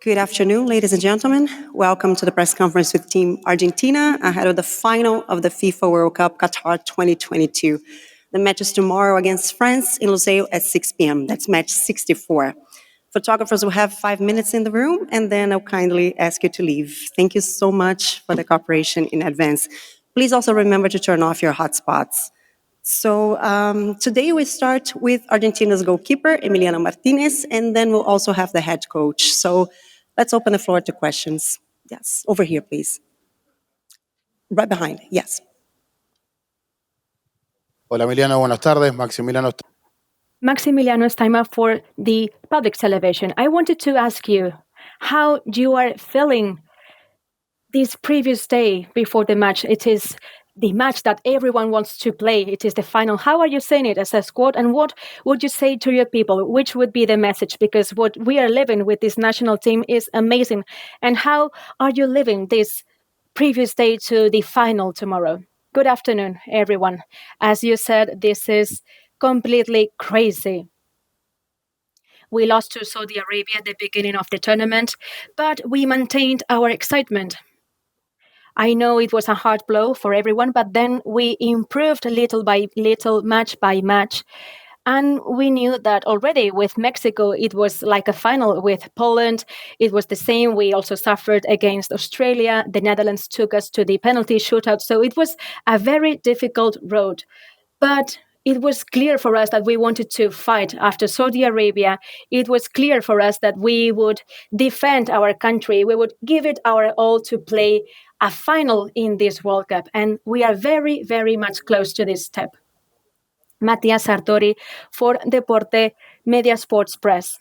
Good afternoon, ladies and gentlemen. Welcome to the press conference with Team Argentina ahead of the final of the FIFA World Cup Qatar 2022. The match is tomorrow against France in Lusail at 6 p.m. That's match 64. Photographers will have 5 minutes in the room, and then I'll kindly ask you to leave. Thank you so much for the cooperation in advance. Please also remember to turn off your hotspots. So today we start with Argentina's goalkeeper, Emiliano Martinez, and then we'll also have the head coach. So let's open the floor to questions. Yes, over here, please. Right behind, yes. Hola Emiliano, buenas tardes. Maximiliano Steima for the public television. I wanted to ask you how you are feeling this previous day before the match. It is the match that everyone wants to play. It is the final. How are you saying it as a squad? And what would you say to your people? Which would be the message? Because what we are living with this national team is amazing. And how are you living this previous day to the final tomorrow? Good afternoon, everyone. As you said, this is completely crazy. We lost to Saudi Arabia at the beginning of the tournament, but we maintained our excitement. I know it was a hard blow for everyone, but then we improved little by little, match by match. And we knew that already with Mexico, it was like a final. With Poland, it was the same. We also suffered against Australia. The Netherlands took us to the penalty shootout. So it was a very difficult road. But it was clear for us that we wanted to fight after Saudi Arabia. It was clear for us that we would defend our country. We would give it our all to play a final in this World Cup. And we are very, very much close to this step. Matias Sartori for Deporte Media Sports Press.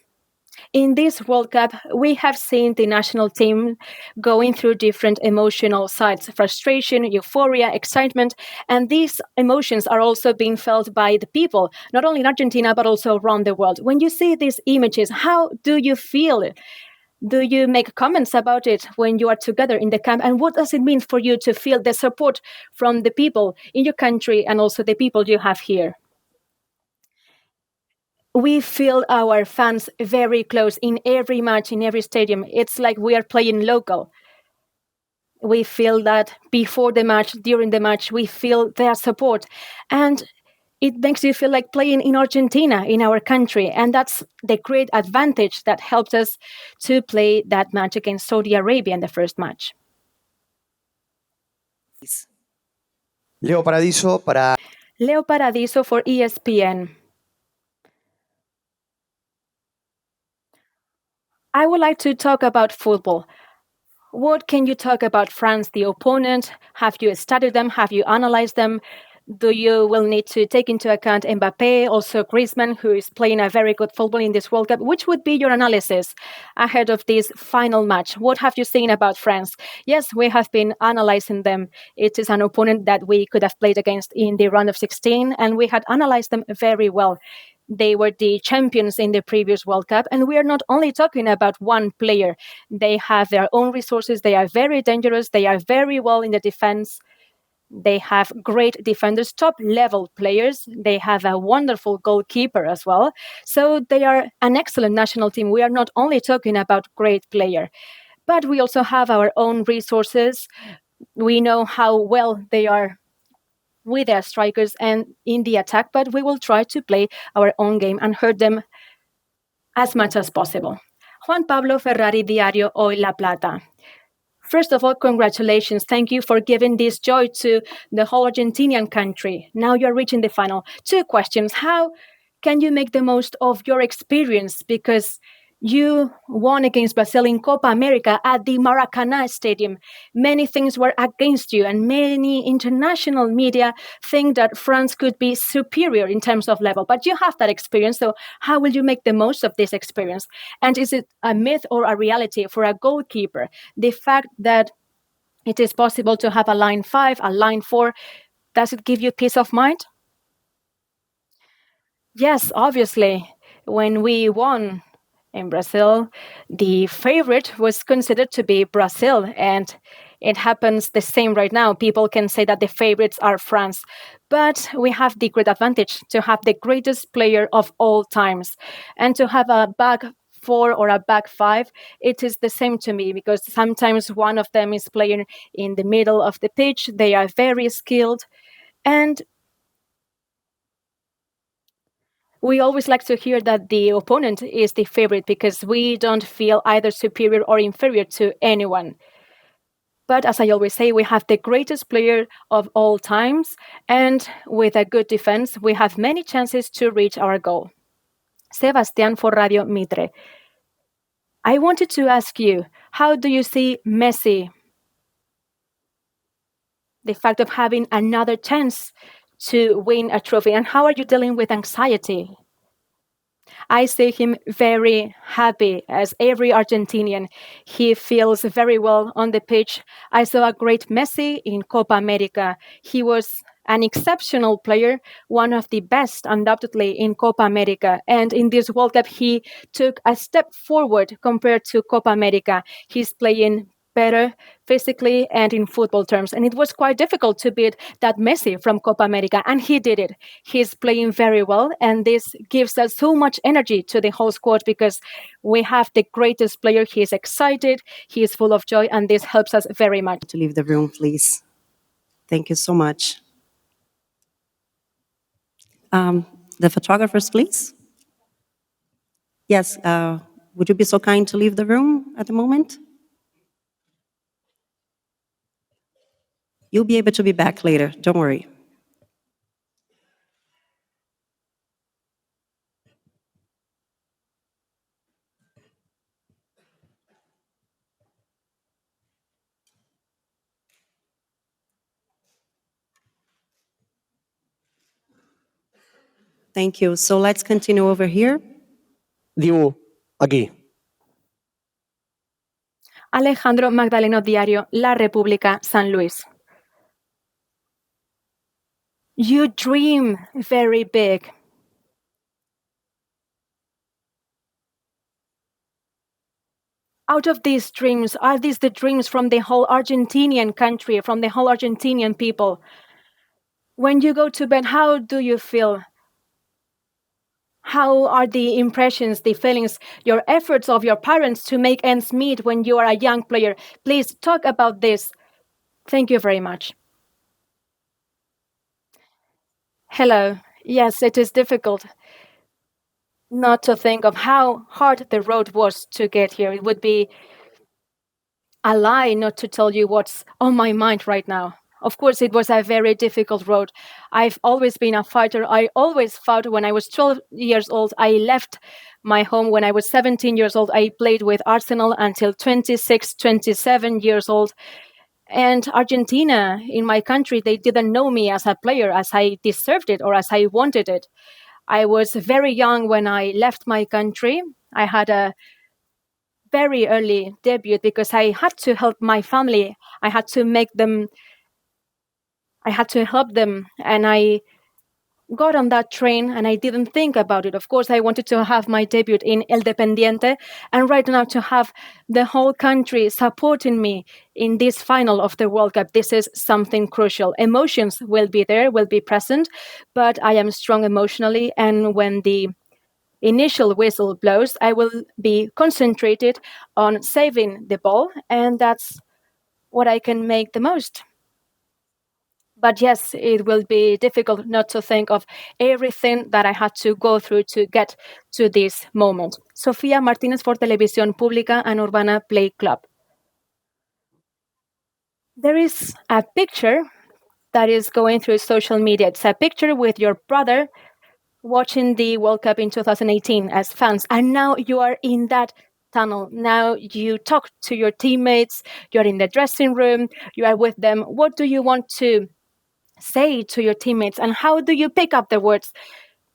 In this World Cup, we have seen the national team going through different emotional sides: frustration, euphoria, excitement, and these emotions are also being felt by the people, not only in Argentina, but also around the world. When you see these images, how do you feel? Do you make comments about it when you are together in the camp? And what does it mean for you to feel the support from the people in your country and also the people you have here? We feel our fans very close in every match, in every stadium. It's like we are playing local. We feel that before the match, during the match, we feel their support. And it makes you feel like playing in Argentina, in our country. And that's the great advantage that helped us to play that match against Saudi Arabia in the first match. Leo Paradiso for ESPN. I would like to talk about football. What can you talk about France, the opponent? Have you studied them? Have you analyzed them? Do you will need to take into account Mbappe, also Griezmann, who is playing a very good football in this World Cup? Which would be your analysis ahead of this final match? What have you seen about France? Yes, we have been analyzing them. It is an opponent that we could have played against in the round of 16, and we had analyzed them very well. They were the champions in the previous World Cup, and we are not only talking about one player. They have their own resources. They are very dangerous. They are very well in the defense. They have great defenders, top-level players. They have a wonderful goalkeeper as well. So they are an excellent national team. We are not only talking about great player, but we also have our own resources. We know how well they are with their strikers and in the attack, but we will try to play our own game and hurt them as much as possible. Juan Pablo Ferrari, Diario Hoy La Plata. First of all, congratulations. Thank you for giving this joy to the whole Argentinian country. Now you're reaching the final. 2 questions. How can you make the most of your experience? Because you won against Brazil in Copa America at the Maracanã Stadium. Many things were against you, and many international media think that France could be superior in terms of level. But you have that experience, so how will you make the most of this experience? And is it a myth or a reality for a goalkeeper? The fact that it is possible to have a line 5, a line 4, does it give you peace of mind? Yes, obviously. When we won in Brazil, the favorite was considered to be Brazil, and it happens the same right now. People can say that the favorites are France, but we have the great advantage to have the greatest player of all times and to have a back four or a back five, it is the same to me because sometimes one of them is playing in the middle of the pitch. They are very skilled. And we always like to hear that the opponent is the favorite because we don't feel either superior or inferior to anyone. But as I always say, we have the greatest player of all times, and with a good defense, we have many chances to reach our goal. Sebastián for Radio Mitre. I wanted to ask you, how do you see Messi? The fact of having another chance to win a trophy, and how are you dealing with anxiety? I see him very happy, as every Argentinian. He feels very well on the pitch. I saw a great Messi in Copa America. He was an exceptional player, one of the best, undoubtedly, in Copa America. And in this World Cup, he took a step forward compared to Copa America. He's playing better physically and in football terms. And it was quite difficult to beat that Messi from Copa America, and he did it. He's playing very well, and this gives us so much energy to the whole squad because we have the greatest player. He is excited, he is full of joy, and this helps us very much. To leave the room, please. Thank you so much. The photographers, please. Yes, would you be so kind to leave the room at the moment? You'll be able to be back later, don't worry. Thank you. So let's continue over here. Dibu, aquí. Alejandro Magdaleno, Diario La República, San Luis. You dream very big. Out of these dreams, are these the dreams from the whole Argentinian country, from the whole Argentinian people? When you go to bed, how do you feel? How are the impressions, the feelings, your efforts of your parents to make ends meet when you are a young player? Please talk about this. Thank you very much. Hello. Yes, it is difficult not to think of how hard the road was to get here. It would be a lie not to tell you what's on my mind right now. Of course, it was a very difficult road. I've always been a fighter. I always fought when I was 12 years old. I left my home when I was 17 years old. I played with Arsenal until 26, 27 years old. And Argentina, in my country, they didn't know me as a player as I deserved it or as I wanted it. I was very young when I left my country. I had a very early debut because I had to help my family. I had to help them, and I got on that train and I didn't think about it. Of course, I wanted to have my debut in El Dependiente, and right now to have the whole country supporting me in this final of the World Cup, this is something crucial. Emotions will be there, will be present, but I am strong emotionally, and when the initial whistle blows, I will be concentrated on saving the ball, and that's what I can make the most. But yes, it will be difficult not to think of everything that I had to go through to get to this moment. Sofía Martínez for Televisión Pública and Urbana Play Club. There is a picture that is going through social media. It's a picture with your brother watching the World Cup in 2018 as fans. And now you are in that tunnel. Now you talk to your teammates, you're in the dressing room, you are with them. What do you want to say to your teammates, and how do you pick up the words?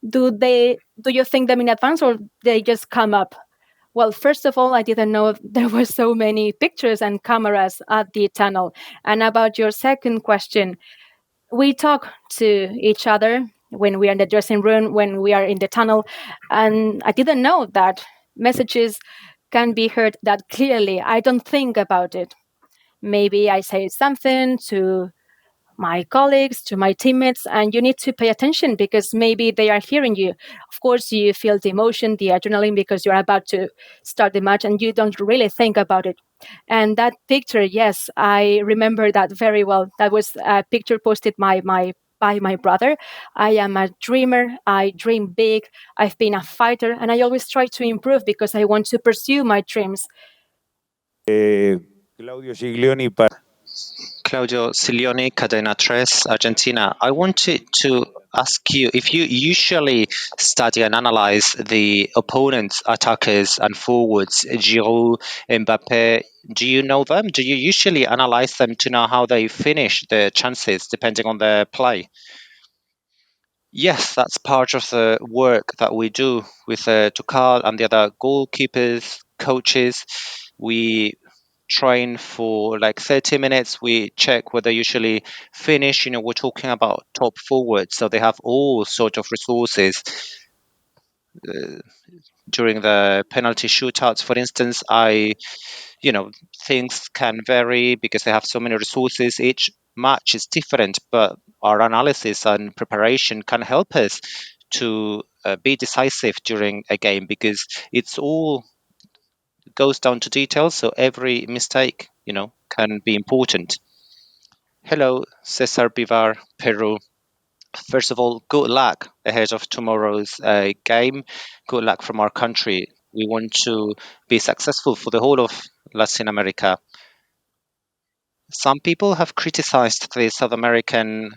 Do you think them in advance, or they just come up? Well, first of all, I didn't know there were so many pictures and cameras at the tunnel. And about your second question, we talk to each other when we are in the dressing room, when we are in the tunnel, and I didn't know that messages can be heard that clearly. I don't think about it. Maybe I say something to my colleagues, to my teammates, and you need to pay attention because maybe they are hearing you. Of course, you feel the emotion, the adrenaline because you're about to start the match and you don't really think about it. And that picture, yes, I remember that very well. That was a picture posted by my brother. I am a dreamer. I dream big. I've been a fighter, and I always try to improve because I want to pursue my dreams. Claudio Giglioni. Claudio Silioni, Cadena Tres, Argentina. I wanted to ask you if you usually study and analyze the opponent's attackers and forwards, Giroud, Mbappe. Do you know them? Do you usually analyze them to know how they finish their chances depending on their play? Yes, that's part of the work that we do with Tukal and the other goalkeepers, coaches. We train for like 30 minutes. We check whether they usually finish. We're talking about top forwards, so they have all sort of resources. During the penalty shootouts, for instance, things can vary because they have so many resources. Each match is different, but our analysis and preparation can help us to be decisive during a game because it's all goes down to details. So every mistake, can be important. Hello, Cesar Bivar, Peru. First of all, good luck ahead of tomorrow's game. Good luck from our country. We want to be successful for the whole of Latin America. Some people have criticized the South American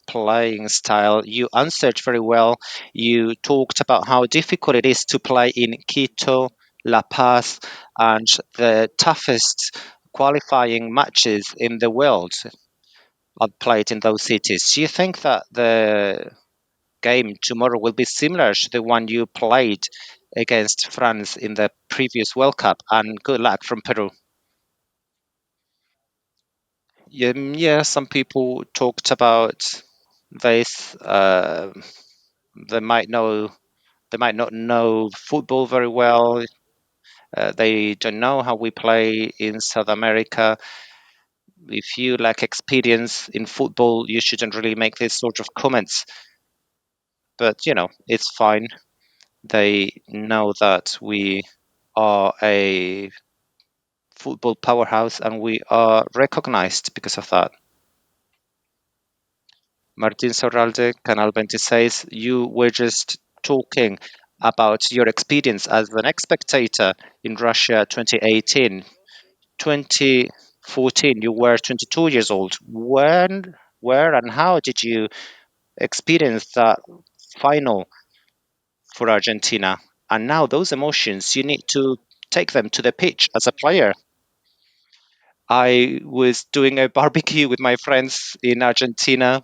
playing style. You answered very well. You talked about how difficult it is to play in Quito, La Paz, and the toughest qualifying matches in the world are played in those cities. Do you think that the game tomorrow will be similar to the one you played against France in the previous World Cup? And good luck from Peru. Yeah, some people talked about this. They might know they might not know football very well. They don't know how we play in South America. If you lack experience in football, you shouldn't really make these sort of comments. But it's fine. They know that we are a football powerhouse and we are recognized because of that. Martin Sorralde, Canal 26, you were just talking about your experience as an spectator in Russia 2018. 2014, you were 22 years old. Where, and how did you experience that final for Argentina? And now those emotions, you need to take them to the pitch as a player. I was doing a barbecue with my friends in Argentina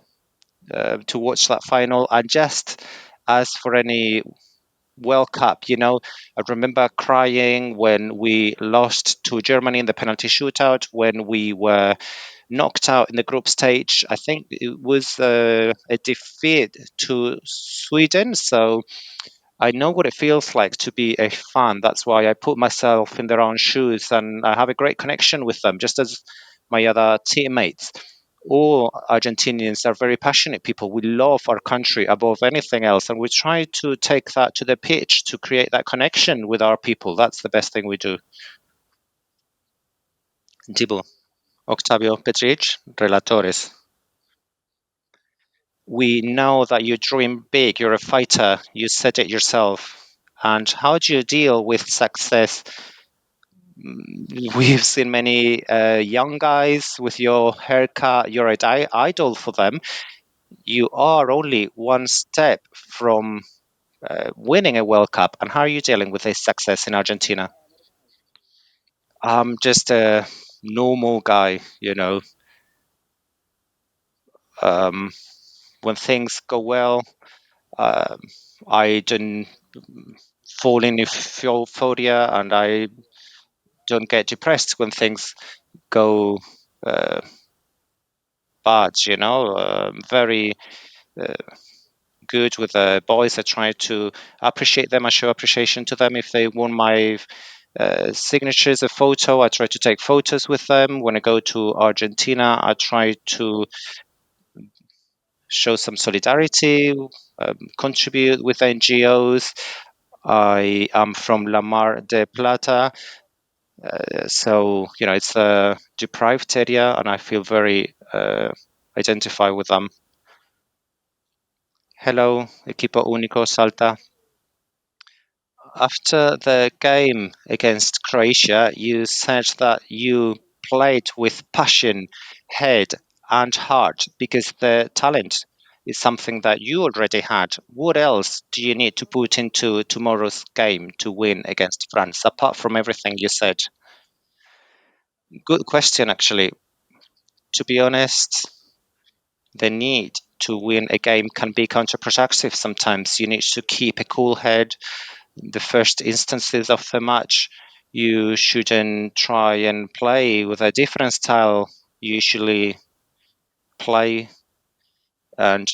to watch that final, and just as for any World Cup, I remember crying when we lost to Germany in the penalty shootout, when we were knocked out in the group stage. I think it was a defeat to Sweden. So I know what it feels like to be a fan. That's why I put myself in their own shoes and I have a great connection with them, just as my other teammates. All Argentinians are very passionate people. We love our country above anything else, and we try to take that to the pitch to create that connection with our people. That's the best thing we do. Dibu, Octavio Petric, Relatores. We know that you dream big, you're a fighter, you said it yourself. And how do you deal with success? We've seen many young guys with your haircut, you're an idol for them. You are only one step from winning a World Cup. And how are you dealing with this success in Argentina? I'm just a normal guy. Um, when things go well, um I don't fall in euphoria and I don't get depressed when things go uh, bad. Very uh, good with the boys. I try to appreciate them. I show appreciation to them if they want my signatures, a photo. I try to take photos with them. When I go to Argentina, I try to show some solidarity, contribute with NGOs. I am from La Mar de Plata, so it's a deprived area, and I feel very identify with them. Hello, equipo único Salta. After the game against Croatia, you said that you played with passion, head, and heart because the talent is something that you already had. What else do you need to put into tomorrow's game to win against France, apart from everything you said? Good question, actually. To be honest, the need to win a game can be counterproductive sometimes. You need to keep a cool head. The first instances of the match, you shouldn't try and play with a different style. You usually play, and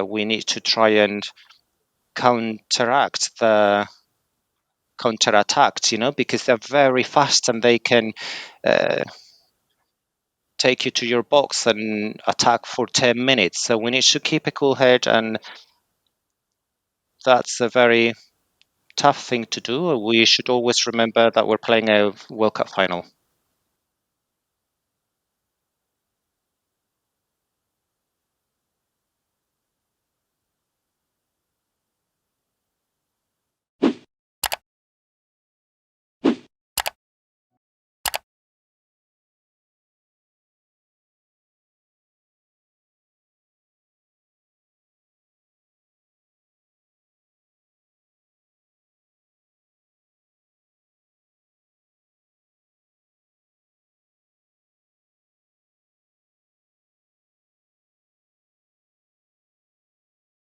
we need to try and counteract the counterattacked, because they're very fast and they can take you to your box and attack for 10 minutes. So we need to keep a cool head, and that's a very tough thing to do. We should always remember that we're playing a World Cup final.